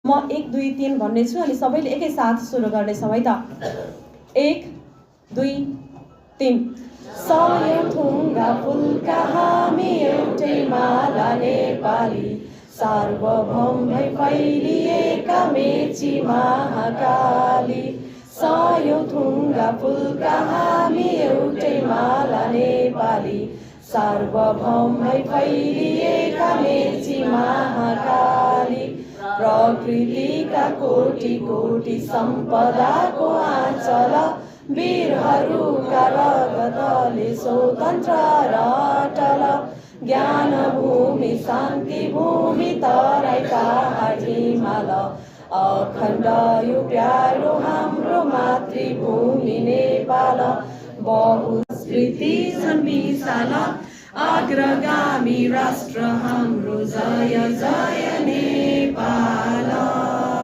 म 1 2 3 भन्ने छु अनि सबैले एकै साथ सुरु गर्ने छौं है त 1 2 3 सयौं थुङ्गा फुलका हामी एउटै माला नेपाली सार्वभौम भई फैलिएका मेची महाकाली सयौं थुङ्गा फुलका हामी एउटै माला नेपाली सार्वभौम भई फैलिएका मेची महाकाली प्रकृतिका कोटि कोटि सम्पदाको आँचल वीरहरूका रगतले स्वतन्त्र र अटल ज्ञान भूमि शान्ति भूमि तराई पहाड हिमाल अखण्ड यो प्यारो हाम्रो मातृभूमि नेपाल बहुसंस्कृति छन् विशाल अग्रगामी राष्ट्र हाम्रो जय जय नेपाल।